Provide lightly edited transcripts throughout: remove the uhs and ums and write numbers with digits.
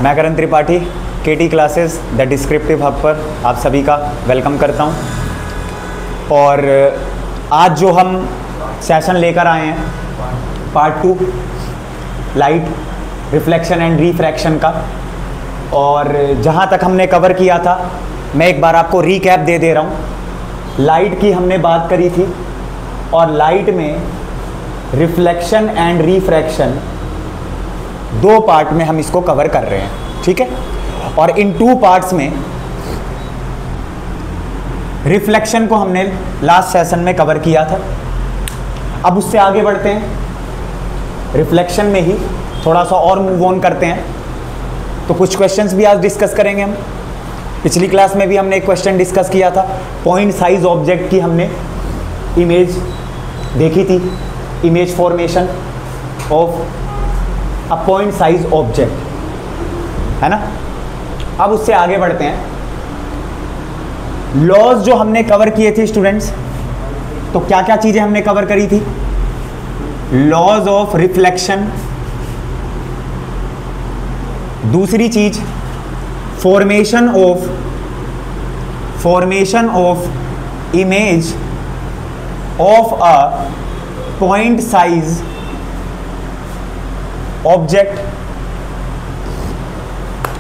मैं करण त्रिपाठी केटी classes the descriptive hub पर आप सभी का वेलकम करता हूं। और आज जो हम सेशन लेकर आए हैं part 2 light reflection and refraction का, और जहां तक हमने कवर किया था मैं एक बार आपको रीकैप दे रहा हूं। लाइट की हमने बात करी थी और लाइट में रिफ्लेक्शन एंड रिफ्रैक्शन 2 पार्ट में हम इसको कवर कर रहे हैं, ठीक है। और इन 2 पार्ट्स में रिफ्लेक्शन को हमने लास्ट सेशन में कवर किया था। अब उससे आगे बढ़ते हैं, रिफ्लेक्शन में ही थोड़ा सा और मूव ऑन करते हैं। तो कुछ क्वेश्चंस भी आज डिस्कस करेंगे हम। पिछली क्लास में भी हमने एक क्वेश्चन डिस्कस किया था, पॉइंट साइज ऑब्जेक्ट की हमने इमेज देखी थी, image formation of a point size object, है ना। अब उससे आगे बढ़ते हैं। लॉज जो हमने कवर किए थे स्टूडेंट्स, तो क्या क्या चीजें हमने कवर करी थी? लॉज ऑफ रिफ्लेक्शन, दूसरी चीज formation of image of a point size object.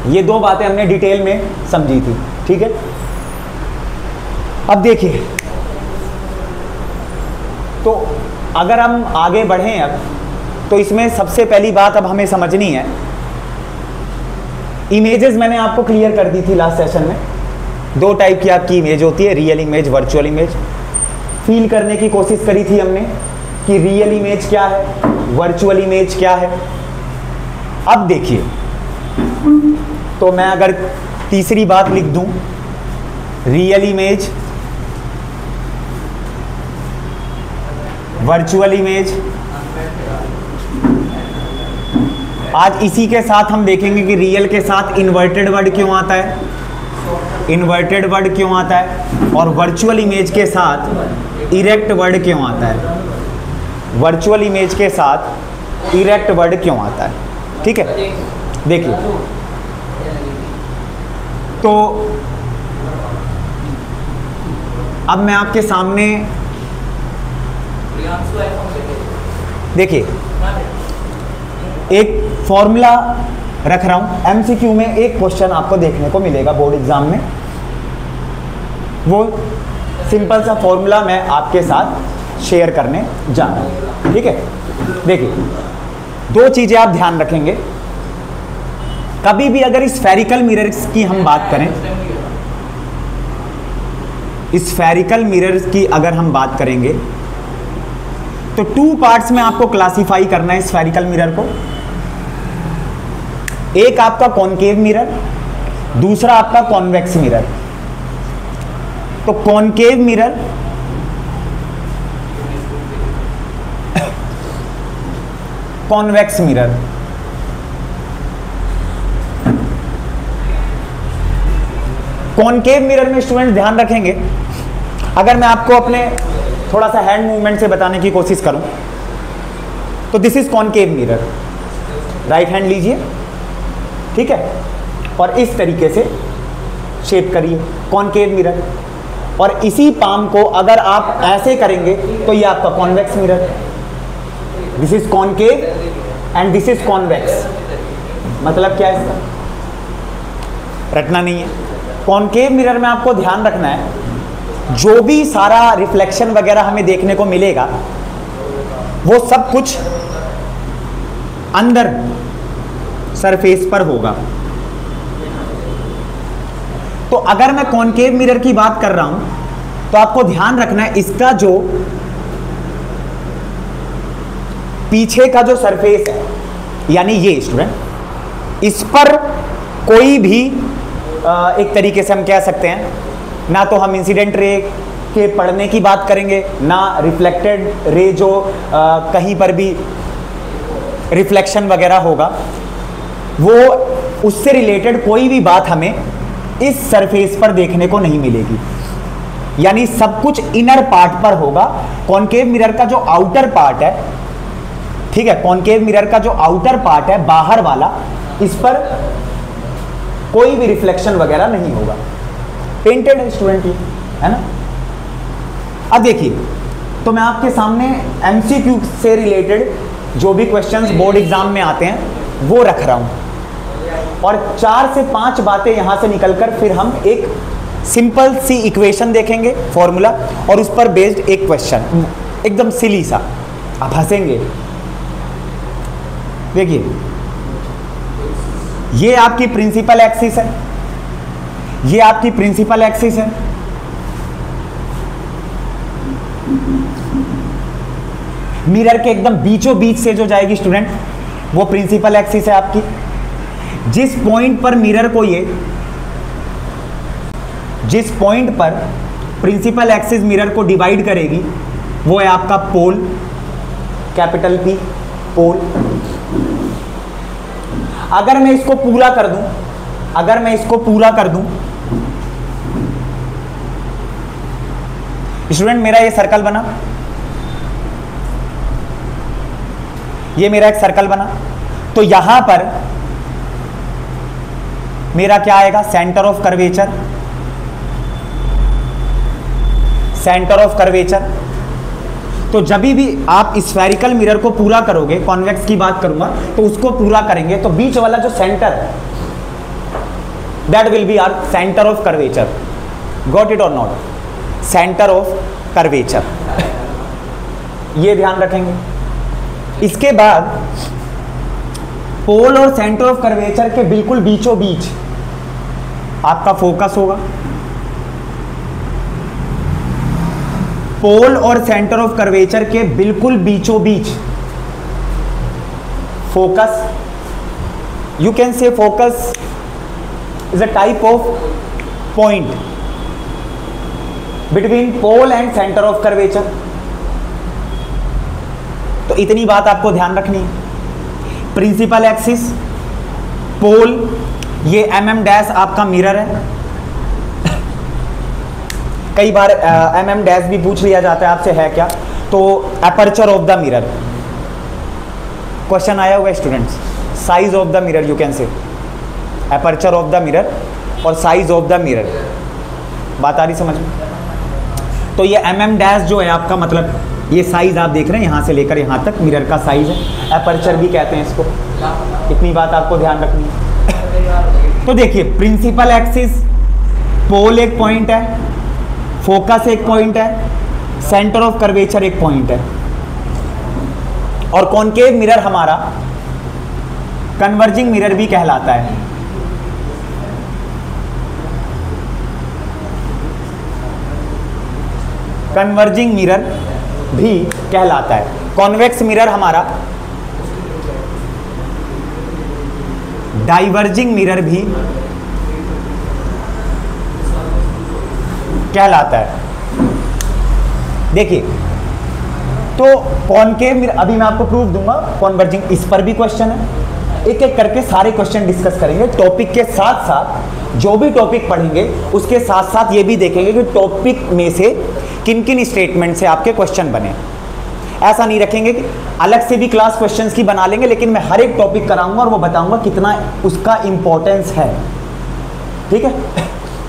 ये 2 बातें हमने डिटेल में समझी थी, ठीक है। अब देखिए, तो अगर हम आगे बढ़ें अब, तो इसमें सबसे पहली बात अब हमें समझनी है, इमेजेस मैंने आपको क्लियर कर दी थी लास्ट सेशन में। 2 टाइप की आपकी इमेज होती है, real image, virtual image. Feel करने की कोशिश करी थी हमने कि रियल इमेज क्या है, वर्चुअल इमेज क्या है। अब देखिए, तो मैं अगर तीसरी बात लिख दूं, रियल इमेज, वर्चुअल इमेज। आज इसी के साथ हम देखेंगे कि रियल के साथ इन्वर्टेड वर्ड क्यों आता है, इन्वर्टेड वर्ड क्यों आता है, और वर्चुअल इमेज के साथ इरेक्ट वर्ड क्यों आता है, वर्चुअल इमेज के साथ इरेक्ट वर्ड क्यों आता है, ठीक है। देखिए, तो अब मैं आपके सामने देखिए एक फॉर्मूला रख रहा हूं। एमसीक्यू में एक क्वेश्चन आपको देखने को मिलेगा बोर्ड एग्जाम में, वो सिंपल सा फॉर्मूला मैं आपके साथ शेयर करने जा रहा हूं, ठीक है। देखिए, 2 चीजें आप ध्यान रखेंगे। कभी भी अगर स्फेरिकल मिरर्स की हम बात करें, स्फेरिकल मिरर्स की अगर हम बात करेंगे, तो 2 पार्ट्स में आपको क्लासिफाई करना है स्फेरिकल मिरर को। एक आपका कॉनकेव मिरर, दूसरा आपका कॉन्वेक्स मिरर। तो concave mirror convex mirror, concave mirror में स्टूडेंट ध्यान रखेंगे, अगर मैं आपको अपने थोड़ा सा हैंड मूवमेंट से बताने की कोशिश करूं, तो this is concave mirror. Right hand लीजिए, ठीक है, और इस तरीके से शेप करिए कॉनकेव मिरर। और इसी पाम को अगर आप ऐसे करेंगे तो ये आपका convex mirror. This is concave and this is convex. मतलब क्या है इसका? रटना नहीं है। कॉनकेव मिरर में आपको ध्यान रखना है, जो भी सारा रिफ्लेक्शन वगैरह हमें देखने को मिलेगा वो सब कुछ अंदर सरफेस पर होगा। तो अगर मैं कॉनकेव मिरर की बात कर रहा हूं, तो आपको ध्यान रखना है, इसका जो पीछे का जो सरफेस है, यानी ये स्टूडेंट, इस पर कोई भी एक तरीके से हम कह सकते हैं, ना तो हम इंसिडेंट रे के पड़ने की बात करेंगे, ना रिफ्लेक्टेड रे जो कहीं पर भी रिफ्लेक्शन वगैरह होगा, वो उससे रिलेटेड कोई भी बात हमें इस सरफेस पर देखने को नहीं मिलेगी। यानी सब कुछ इनर पार्ट पर होगा। कॉनकेव मिरर का जो आउटर पार्ट है, ठीक है, कॉनकेव मिरर का जो आउटर पार्ट है बाहर वाला, इस पर कोई भी रिफ्लेक्शन वगैरह नहीं होगा। पेंटेड है स्टूडेंट ये, है ना। अब देखिए, तो मैं आपके सामने एमसीक्यू से रिलेटेड जो भी क्वेश्चंस बोर्ड एग्जाम में आते हैं वो रख रहा हूं, और 4 से 5 बातें यहां से निकलकर फिर हम एक सिंपल सी इक्वेशन देखेंगे, फॉर्मूला, और उस पर बेस्ड एक क्वेश्चन, एकदम सिली सा, आप हंसेंगे। देखिए, ये आपकी प्रिंसिपल एक्सिस है, ये आपकी प्रिंसिपल एक्सिस है, मिरर के एकदम बीचों बीच से जो जाएगी स्टूडेंट वो प्रिंसिपल एक्सिस है आपकी। जिस पॉइंट पर मिरर को जिस पॉइंट पर प्रिंसिपल एक्सिस मिरर को डिवाइड करेगी वो है आपका पोल, कैपिटल P, पोल। अगर मैं इसको पूरा कर दूं, अगर मैं इसको पूरा कर दूं, स्टूडेंट मेरा ये सर्कल बना, ये मेरा एक सर्कल बना, तो यहां पर मेरा क्या आएगा, centre of curvature, centre of curvature. तो जब भी आप स्फेरिकल मिरर को पूरा करोगे, कॉन्वेक्स की बात करूंगा, तो उसको पूरा करेंगे तो बीच वाला जो सेंटर है that will be our centre of curvature. Got it और नॉट? सेंटर ऑफ कर्वेचर, ये ध्यान रखेंगे। इसके बाद पोल और सेंटर ऑफ कर्वेचर के बिल्कुल बीचों बीच आपका फोकस होगा। पोल और सेंटर ऑफ कर्वेचर के बिल्कुल बीचों बीच focus, you can say focus is a type of point between pole and centre of curvature. तो इतनी बात आपको ध्यान रखनी है। प्रिंसिपल एक्सिस, पोल, ये mm' आपका मिरर है। कई बार mm' भी पूछ लिया जाता है आपसे, है क्या, तो aperture of the mirror question आया हुआ students. Size of the mirror, you can से अपर्चर ऑफ द मिरर और साइज ऑफ द मिरर, बात आ रही समझ में। तो ये mm' जो है आपका, मतलब ये साइज आप देख रहे हैं, यहाँ से लेकर यहाँ तक मिरर का साइज है, अपर्चर भी कहते हैं इसको। इतनी बात आपको ध्यान रखनी है। तो देखिए, प्रिंसिपल एक्सिस, पोल एक पॉइंट है, फोकस एक पॉइंट है, सेंटर ऑफ कर्वेचर एक पॉइंट है, और कॉनकेव मिरर हमारा कन्वर्जिंग मिरर भी कहलाता है। कन्वर्जिंग मिरर भी कहलाता है। कॉन्वेक्स मिरर हमारा डाइवर्जिंग मिरर भी कहलाता है। देखिए, तो कॉनकेव मिरर, अभी मैं आपको प्रूफ दूंगा, कॉन्वर्जिंग, इस पर भी क्वेश्चन है। एक एक करके सारे क्वेश्चन डिस्कस करेंगे। टॉपिक के साथ साथ जो भी टॉपिक पढ़ेंगे उसके साथ साथ ये भी देखेंगे कि टॉपिक में से किन किन स्टेटमेंट से आपके क्वेश्चन बने। ऐसा नहीं रखेंगे कि अलग से भी क्लास क्वेश्चंस की बना लेंगे, लेकिन मैं हर एक टॉपिक कराऊंगा और वो बताऊंगा कितना उसका इंपॉर्टेंस है। ठीक है,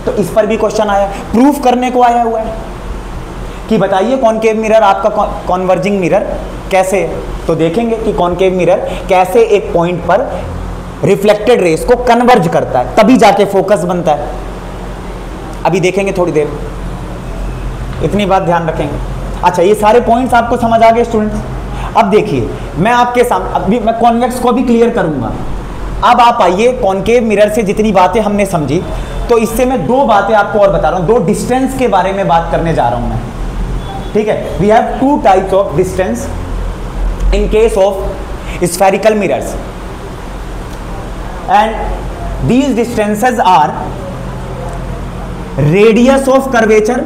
तो इस पर भी क्वेश्चन आया, प्रूफ करने को आया हुआ है कि बताइए कॉनकेव मिरर आपका कॉन्वर्जिंग मिरर कैसे है। तो देखेंगे कि कॉनकेव मिरर कैसे एक पॉइंट पर रिफ्लेक्टेड रेस को कन्वर्ज करता है, तभी जाके फोकस बनता है। अभी देखेंगे थोड़ी देर में, इतनी बात ध्यान रखेंगे। अच्छा, ये सारे पॉइंट्स आपको समझ आ गए स्टूडेंट्स। अब देखिए, मैं आपके सामने अभी मैं कॉन्वेक्स को भी क्लियर करूंगा। अब आप आइए, कॉनकेव मिरर से जितनी बातें हमने समझी, तो इससे मैं 2 बातें आपको और बता रहा हूं, 2 डिस्टेंस के बारे में बात करने जा रहा हूं मैं। ठीक है, we have 2 types of distance in case of spherical mirrors, and these distances are radius of curvature.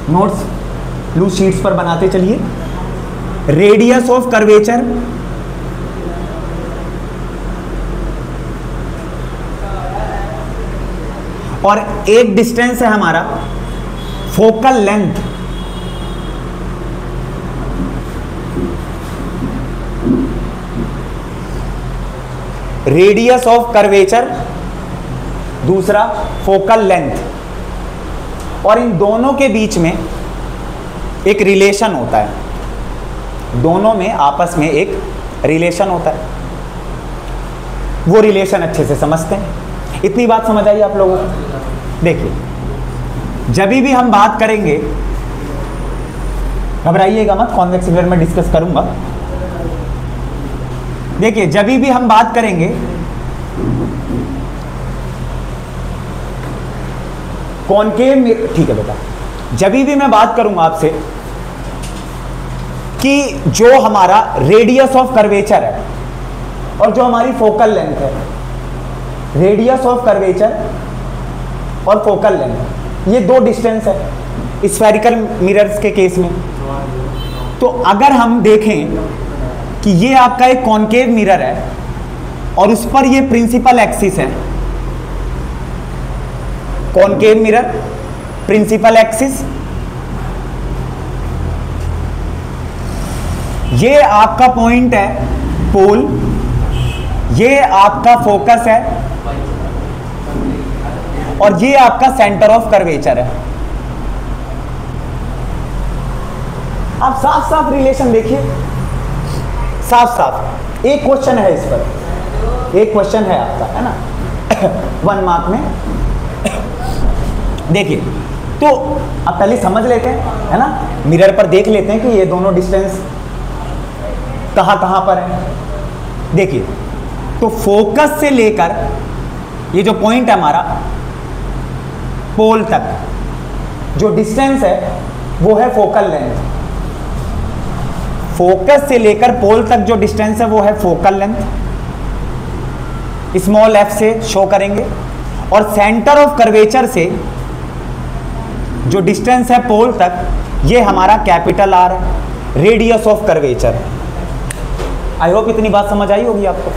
Notes blue sheets पर बनाते चलिए। रेडियस ऑफ कर्वेचर और एक डिस्टेंस है हमारा focal length. Radius of curvature दूसरा फोकल लेंथ, और इन दोनों के बीच में एक रिलेशन होता है, दोनों में आपस में एक रिलेशन होता है। वो रिलेशन अच्छे से समझते हैं। इतनी बात समझ आई आप लोगों को? देखिए, जब भी हम बात करेंगे, घबराइएगा मत, कॉन्वेक्स मिरर में डिस्कस करूंगा। देखिए, जब भी हम बात करेंगे कॉनकेव मिरर, ठीक है बेटा, जब भी मैं बात करूंगा आपसे कि जो हमारा रेडियस ऑफ कर्वेचर है और जो हमारी फोकल लेंथ है, रेडियस ऑफ कर्वेचर और फोकल लेंथ, ये दो डिस्टेंस है स्फेरिकल मिरर्स के केस में। तो अगर हम देखें कि ये आपका एक कॉनकेव मिरर है और उस पर ये प्रिंसिपल एक्सिस है, कॉनकेव मिरर, प्रिंसिपल एक्सिस, ये आपका पॉइंट है पोल, ये आपका फोकस है और ये आपका सेंटर ऑफ कर्वेचर है। आप साफ साफ रिलेशन देखिए, साफ साफ। एक क्वेश्चन है इस पर, एक क्वेश्चन है आपका, है ना, 1 मार्क में। देखिए, तो अब पहले समझ लेते हैं, है ना, मिरर पर देख लेते हैं कि ये दोनों डिस्टेंस कहां कहां पर है। देखिए, तो फोकस से लेकर ये जो पॉइंट है हमारा पोल तक, जो डिस्टेंस है वो है फोकल लेंथ। फोकस से लेकर पोल तक जो डिस्टेंस है वो है फोकल लेंथ, स्मॉल एफ से शो करेंगे। और सेंटर ऑफ कर्वेचर से जो डिस्टेंस है पोल तक, ये हमारा कैपिटल आर है, radius of curvature. I hope इतनी बात समझ आई होगी आपको।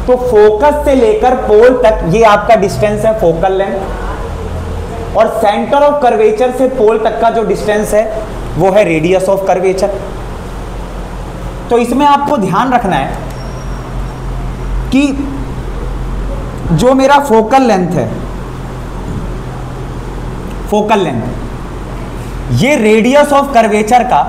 तो फोकस से लेकर पोल तक ये आपका डिस्टेंस है फोकल लेंथ, और सेंटर ऑफ कर्वेचर से पोल तक का जो डिस्टेंस है वो है रेडियस ऑफ कर्वेचर। तो इसमें आपको ध्यान रखना है कि जो मेरा फोकल लेंथ है, फोकल लेंथ, ये रेडियस ऑफ कर्वेचर का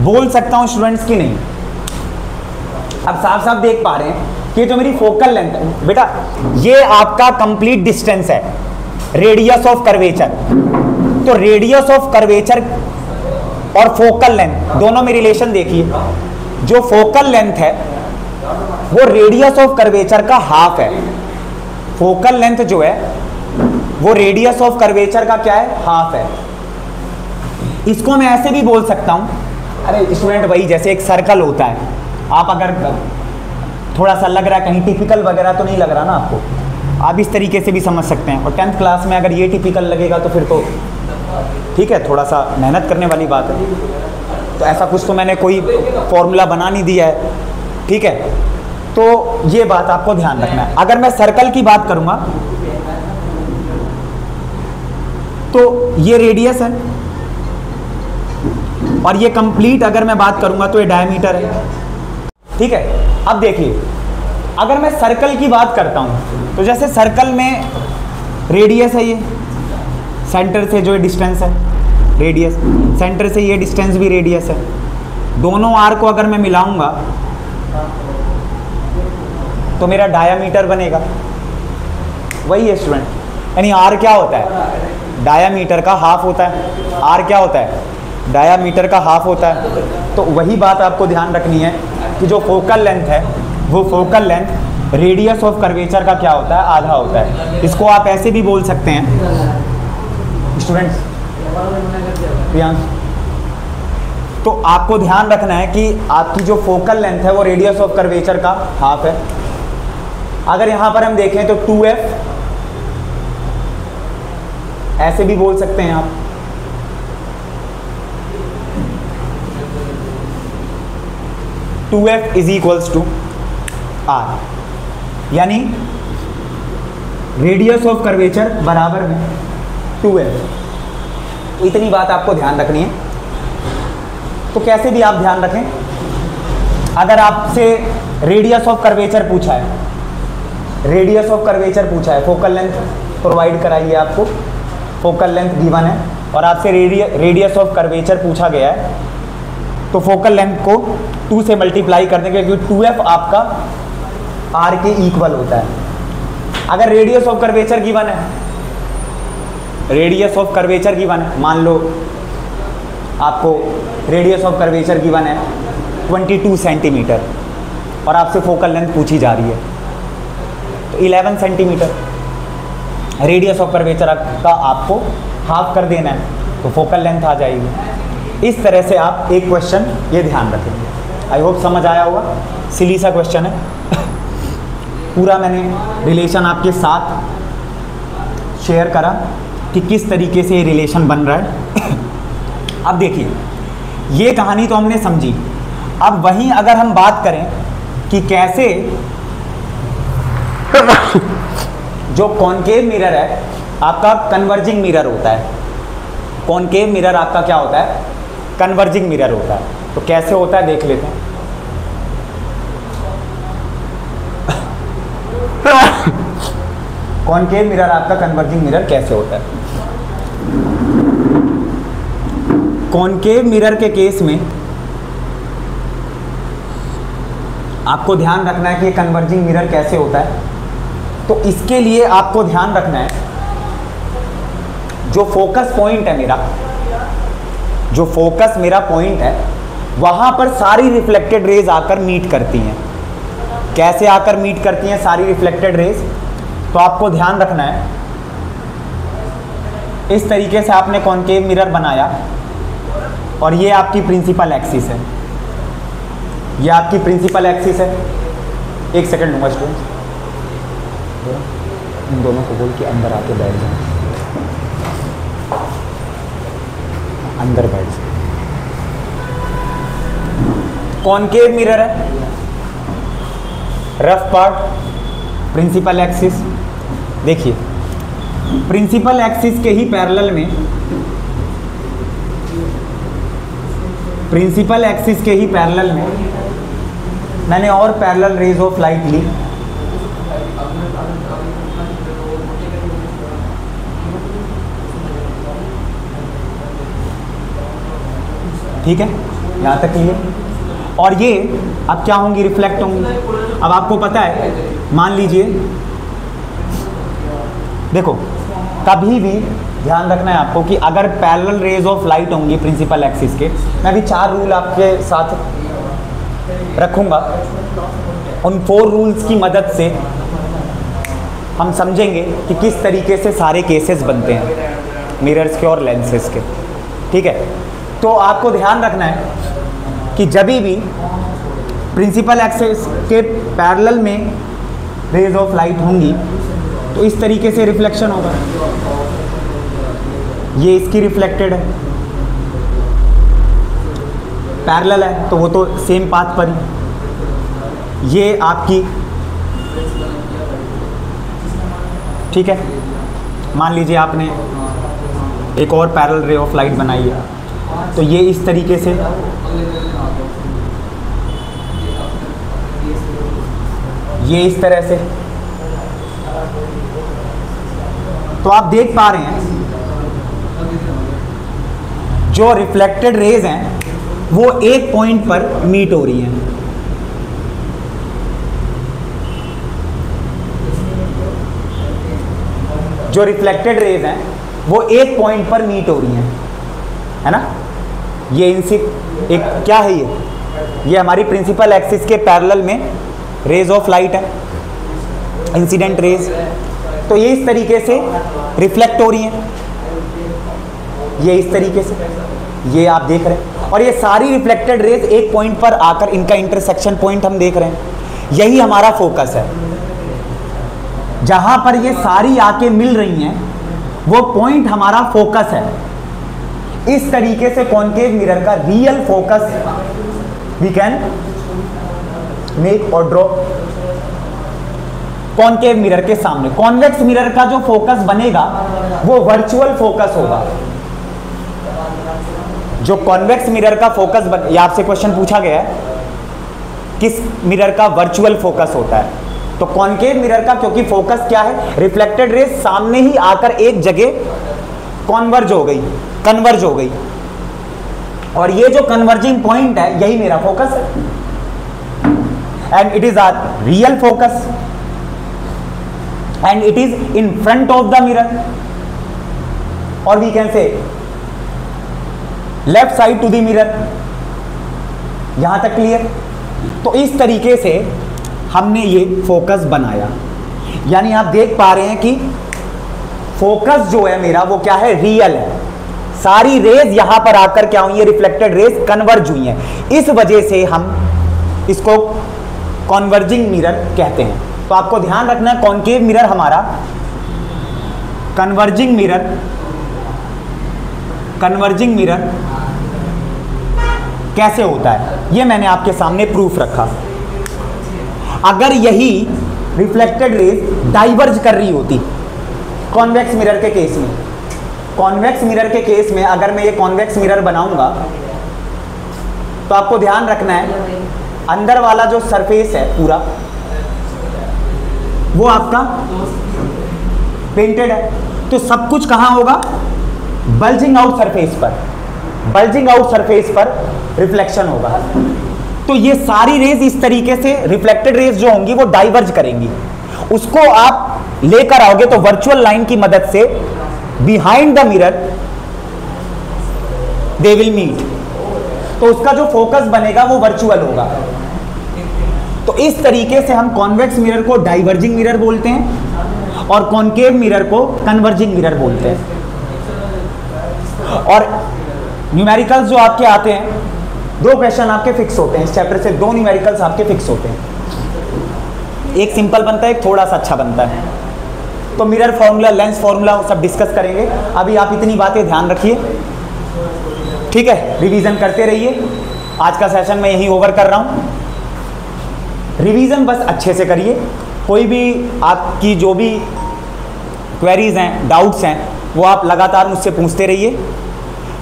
बोल सकता हूं स्टूडेंट्स की नहीं। अब साफ साफ देख पा रहे हैं कि जो मेरी फोकल लेंथ है बेटा, ये आपका कंप्लीट डिस्टेंस है, रेडियस ऑफ कर्वेचर। तो रेडियस ऑफ कर्वेचर और फोकल लेंथ दोनों में रिलेशन देखिए। जो फोकल लेंथ है वो रेडियस ऑफ कर्वेचर का हाफ है। फोकल लेंथ जो है वो रेडियस ऑफ कर्वेचर का क्या है, हाफ है। इसको मैं ऐसे भी बोल सकता हूं, अरे स्टूडेंट वही जैसे एक सर्कल होता है, आप अगर थोड़ा सा लग रहा है कहीं टिपिकल वगैरह तो नहीं लग रहा ना आपको, आप इस तरीके से भी समझ सकते हैं। और 10th क्लास में अगर ये टिपिकल लगेगा तो फिर तो ठीक है, थोड़ा सा मेहनत करने वाली बात है। तो ऐसा कुछ तो मैंने कोई फॉर्मूला बना नहीं दिया है, ठीक है। तो ये बात आपको ध्यान रखना है। अगर मैं सर्कल की बात करूंगा तो ये रेडियस है, और ये कंप्लीट अगर मैं बात करूंगा तो ये डायमीटर है, ठीक है। अब देखिए, अगर मैं सर्कल की बात करता हूं तो जैसे सर्कल में रेडियस है, ये सेंटर से जो डिस्टेंस है रेडियस, सेंटर से ये डिस्टेंस भी रेडियस है। दोनों आर को अगर मैं मिलाऊंगा तो मेरा डायामीटर बनेगा। वही है स्टूडेंट, यानी आर क्या होता है, डायामीटर का हाफ होता है। आर क्या होता है, डायामीटर का हाफ होता है। तो वही बात आपको ध्यान रखनी है कि जो फोकल लेंथ है वो focal length radius of curvature का क्या होता है, आधा होता है। इसको आप ऐसे भी बोल सकते हैं स्टूडेंट्स, प्रियांश। तो आपको ध्यान रखना है कि आपकी जो फोकल लेंथ है वो रेडियस ऑफ कर्वेचर का हाफ है। अगर यहां पर हम देखें तो 2f ऐसे भी बोल सकते हैं आप। Two F is equals to R, यानी रेडियस ऑफ कर्वेचर बराबर में 2f। इतनी बात आपको ध्यान रखनी है। तो कैसे भी आप ध्यान रखें, अगर आपसे रेडियस ऑफ कर्वेचर पूछा है, रेडियस ऑफ कर्वेचर पूछा है, फोकल लेंथ प्रोवाइड कराइए, आपको फोकल लेंथ गिवन है और आपसे रेडियस ऑफ कर्वेचर पूछा गया है, तो फोकल लेंथ को 2 से मल्टीप्लाई कर देंगे क्योंकि 2f आपका r के इक्वल होता है। अगर रेडियस ऑफ कर्वेचर गिवन है, रेडियस ऑफ कर्वेचर गिवन है, मान लो आपको रेडियस ऑफ कर्वेचर गिवन है 22 सेंटीमीटर और आपसे फोकल लेंथ पूछी जा रही है तो 11 सेंटीमीटर, रेडियस ऑफ कर्वेचर का आपको हाफ कर देना है तो फोकल लेंथ आ जाएगी। इस तरह से आप एक क्वेश्चन ये ध्यान रखेंगे। आई होप समझ आया होगा, सिली सा क्वेश्चन है पूरा मैंने रिलेशन आपके साथ शेयर करा कि किस तरीके से ये रिलेशन बन रहा है। अब देखिए ये कहानी तो हमने समझी, अब वहीं अगर हम बात करें कि कैसे जो कॉनकेव मिरर है आपका कन्वर्जिंग मिरर होता है, कॉनकेव मिरर आपका क्या होता है, कन्वर्जिंग मिरर होता है, तो कैसे होता है देख लेते हैं। कॉनकेव मिरर आपका कन्वर्जिंग मिरर कैसे होता है। कॉनकेव मिरर के केस में आपको ध्यान रखना है कि ये कन्वर्जिंग मिरर कैसे होता है। तो इसके लिए आपको ध्यान रखना है जो फोकस पॉइंट है मेरा, जो फोकस मेरा पॉइंट है वहां पर सारी रिफ्लेक्टेड रेज आकर मीट करती हैं। कैसे आकर मीट करती हैं सारी रिफ्लेक्टेड रेज, तो आपको ध्यान रखना है इस तरीके से आपने कॉनकेव मिरर बनाया और ये आपकी प्रिंसिपल एक्सिस है, ये आपकी प्रिंसिपल एक्सिस है। एक सेकंड लूंगा स्टूडेंट, इन दोनों को बोल के अंदर आके बैठ जाए, अंदर बैठ जाए। कॉनकेव मिरर है, रफ पार्ट प्रिंसिपल एक्सिस। देखिए प्रिंसिपल एक्सिस के ही पैरेलल में, प्रिंसिपल एक्सिस के ही पैरेलल में मैंने और पैरेलल रेज ऑफ लाइट ली। ठीक है, यहाँ तक क्लियर। और ये अब क्या होंगी, रिफ्लेक्ट होंगी। अब आपको पता है, मान लीजिए देखो कभी भी ध्यान रखना है आपको कि अगर पैरेलल रेज ऑफ लाइट होंगी प्रिंसिपल एक्सिस के, मैं भी 4 रूल आपके साथ रखूँगा, उन 4 रूल्स की मदद से हम समझेंगे कि किस तरीके से सारे केसेस बनते हैं मिरर्स के और लेंसेज के। ठीक है, तो आपको ध्यान रखना है कि जब भी प्रिंसिपल एक्सिस के पैरेलल में रेज ऑफ लाइट होंगी तो इस तरीके से रिफ्लेक्शन होगा। ये इसकी रिफ्लेक्टेड है, पैरेलल है तो वो तो सेम पाथ पर ही। ये आपकी, ठीक है, मान लीजिए आपने एक और पैरेलल रे ऑफ लाइट बनाई है तो ये इस तरीके से, ये इस तरह से। तो आप देख पा रहे हैं जो रिफ्लेक्टेड रेज हैं वो एक पॉइंट पर मीट हो रही हैं। जो रिफ्लेक्टेड रेज हैं वो एक पॉइंट पर मीट हो रही हैं, है ना। ये इनसे एक क्या है, ये हमारी प्रिंसिपल एक्सिस के पैरेलल में रेज ऑफ लाइट है, इंसिडेंट रेज। तो ये इस तरीके से रिफ्लेक्ट हो रही हैं, ये इस तरीके से, ये आप देख रहे हैं। और ये सारी रिफ्लेक्टेड रेज एक पॉइंट पर आकर, इनका इंटरसेक्शन पॉइंट हम देख रहे हैं, यही हमारा फोकस है। जहां पर ये सारी आके मिल रही हैं वो पॉइंट हमारा फोकस है। इस तरीके से कॉनकेव मिरर का real focus we can make और ड्रॉ कॉनकेव मिरर के सामने। कॉन्वेक्स मिरर का जो फोकस बनेगा वो वर्चुअल फोकस होगा, जो कॉन्वेक्स मिरर का फोकस ये आपसे क्वेश्चन पूछा गया है, किस मिरर का वर्चुअल फोकस होता है? तो कॉन्केव मिरर का, क्योंकि फोकस क्या है, रिफ्लेक्टेड रेज सामने ही आकर एक जगह कन्वर्ज हो गई, और ये जो कन्वर्जिंग पॉइंट है यही मेरा फोकस है, and it is are real focus, and it is in front of the mirror, और we can say left side to the mirror. यहां तक क्लियर? तो इस तरीके से हमने ये फोकस बनाया, यानी आप देख पा रहे हैं कि फोकस जो है मेरा वो क्या है, रियल है। सारी रेज यहां पर आकर क्या हुई है, रिफ्लेक्टेड रेज कन्वर्ज हुई हैं, इस वजह से हम इसको कॉन्वर्जिंग मिरर कहते हैं। तो आपको ध्यान रखना है, कॉन्केव मिरर हमारा कन्वर्जिंग मिरर कैसे होता है, ये मैंने आपके सामने प्रूफ रखा। अगर यही रिफ्लेक्टेड रेज डाइवर्ज कर रही होती कॉन्वेक्स मिरर के केस में, कॉन्वेक्स मिरर के केस में अगर मैं ये कॉन्वेक्स मिरर बनाऊंगा, तो आपको ध्यान रखना है अंदर वाला जो सरफेस है पूरा वो आपका पेंटेड है, तो सब कुछ कहां होगा, बल्जिंग आउट सरफेस पर रिफ्लेक्शन होगा। तो ये सारी रेज इस तरीके से रिफ्लेक्टेड रेज जो होंगी वो डाइवर्ज करेंगी, उसको आप लेकर आओगे तो वर्चुअल लाइन की मदद से behind the mirror they will meet, तो उसका जो फोकस बनेगा वो वर्चुअल होगा। तो इस तरीके से हम कॉन्वेक्स मिरर को डाइवर्जिंग मिरर बोलते हैं और कॉन्केव मिरर को कन्वर्जिंग मिरर बोलते हैं। और न्यूमेरिकल्स जो आपके आते हैं, 2 क्वेश्चन आपके फिक्स होते हैं इस चैप्टर से, 2 न्यूमेरिकल्स आपके फिक्स होते हैं, एक सिंपल बनता है, एक थोड़ा सा अच्छा बनता है। तो मिरर फॉर्मूला, लेंस फॉर्मूला सब डिस्कस करेंगे। अभी आप इतनी बातें ध्यान रखिए, ठीक है, रिवीजन करते रहिए। आज का सेशन मैं यहीं ओवर कर रहा हूँ। रिवीजन बस अच्छे से करिए, कोई भी आपकी जो भी क्वेरीज हैं, डाउट्स हैं, वो आप लगातार मुझसे पूछते रहिए।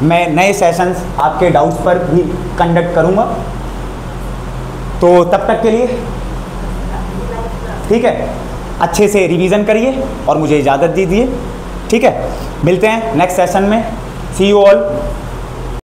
मैं नए सेशंस आपके डाउट्स पर भी कंडक्ट करूँगा। तो तब तक के लिए ठीक है, अच्छे से रिवीजन करिए और मुझे इजाज़त दीजिए, ठीक है। मिलते हैं नेक्स्ट सेशन में। सी यू ऑल।